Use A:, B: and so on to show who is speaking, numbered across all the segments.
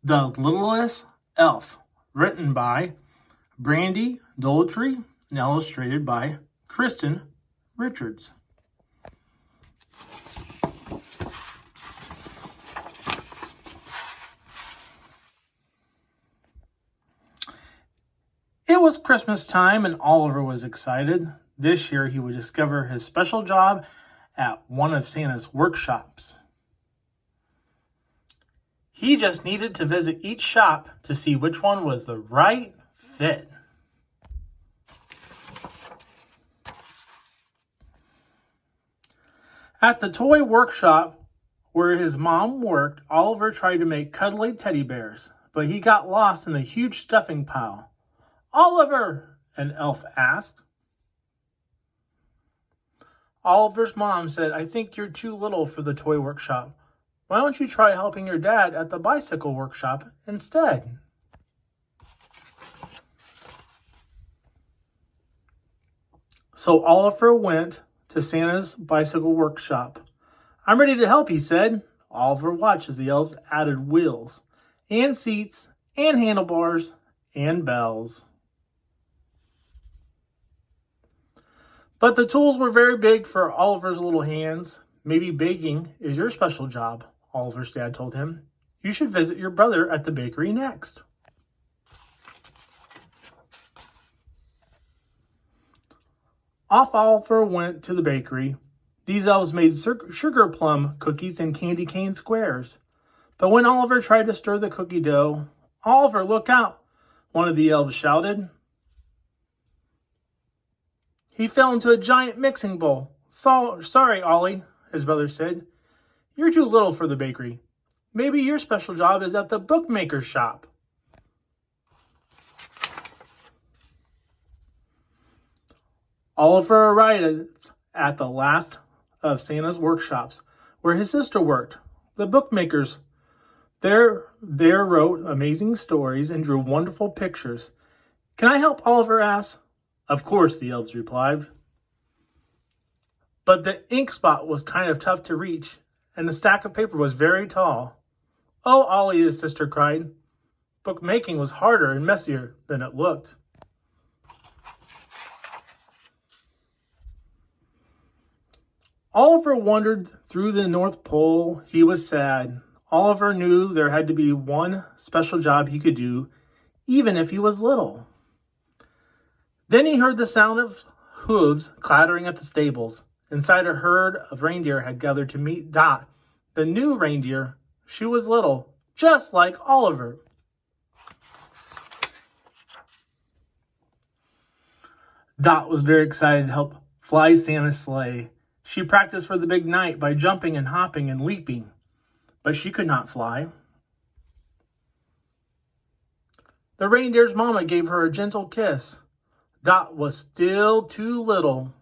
A: The Littlest Elf, written by Brandy Doultry and illustrated by Kristen Richards. It was Christmas time and Oliver was excited. This year he would discover his special job at one of Santa's workshops. He just needed to visit each shop to see which one was the right fit. At the toy workshop where his mom worked, Oliver tried to make cuddly teddy bears, but he got lost in a huge stuffing pile. "Oliver!" an elf asked. Oliver's mom said, "I think you're too little for the toy workshop. Why don't you try helping your dad at the bicycle workshop instead?" So Oliver went to Santa's bicycle workshop. "I'm ready to help," he said. Oliver watched as the elves added wheels and seats and handlebars and bells. But the tools were very big for Oliver's little hands. "Maybe baking is your special job," Oliver's dad told him. "You should visit your brother at the bakery next." Off Oliver went to the bakery. These elves made sugar plum cookies and candy cane squares. But when Oliver tried to stir the cookie dough, "Oliver, look out!" one of the elves shouted. He fell into a giant mixing bowl. "Sorry, Ollie," his brother said. "You're too little for the bakery. Maybe your special job is at the bookmaker's shop." Oliver arrived at the last of Santa's workshops, where his sister worked. The bookmakers there wrote amazing stories and drew wonderful pictures. "Can I help?" Oliver asked. "Of course," the elves replied. But the ink spot was kind of tough to reach, and the stack of paper was very tall. "Oh, Ollie," his sister cried. "Bookmaking was harder and messier than it looked." Oliver wandered through the North Pole. He was sad. Oliver knew there had to be one special job he could do, even if he was little. Then he heard the sound of hooves clattering at the stables. Inside, a herd of reindeer had gathered to meet Dot, the new reindeer. She was little, just like Oliver. Dot was very excited to help fly Santa's sleigh. She practiced for the big night by jumping and hopping and leaping, but she could not fly. The reindeer's mama gave her a gentle kiss. Dot was still too little.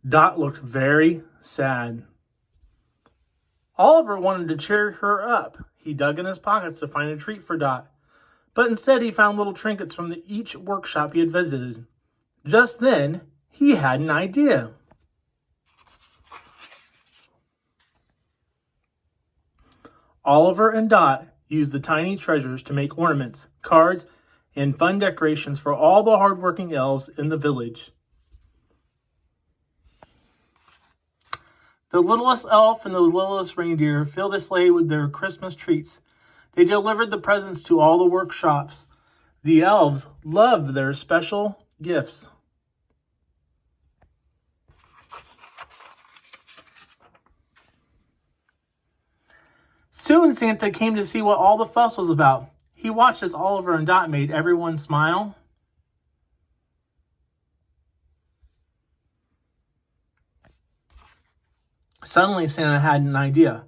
A: Dot looked very sad. Oliver wanted to cheer her up. He dug in his pockets to find a treat for Dot, but instead he found little trinkets from each workshop he had visited. Just then, he had an idea. Oliver and Dot used the tiny treasures to make ornaments, cards, and fun decorations for all the hardworking elves in the village. The littlest elf and the littlest reindeer filled a sleigh with their Christmas treats. They delivered the presents to all the workshops. The elves loved their special gifts. Soon Santa came to see what all the fuss was about. He watched as Oliver and Dot made everyone smile. Suddenly Santa had an idea.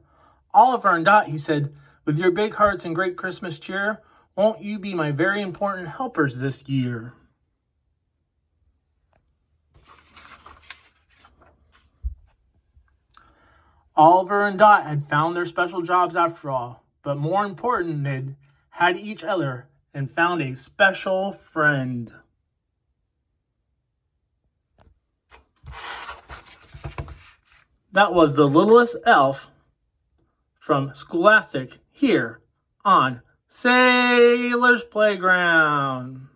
A: "Oliver and Dot," he said, "with your big hearts and great Christmas cheer, won't you be my very important helpers this year?" Oliver and Dot had found their special jobs after all, but more important, they had each other and found a special friend. That was the littlest elf from Scholastic here on Saylor's Playground.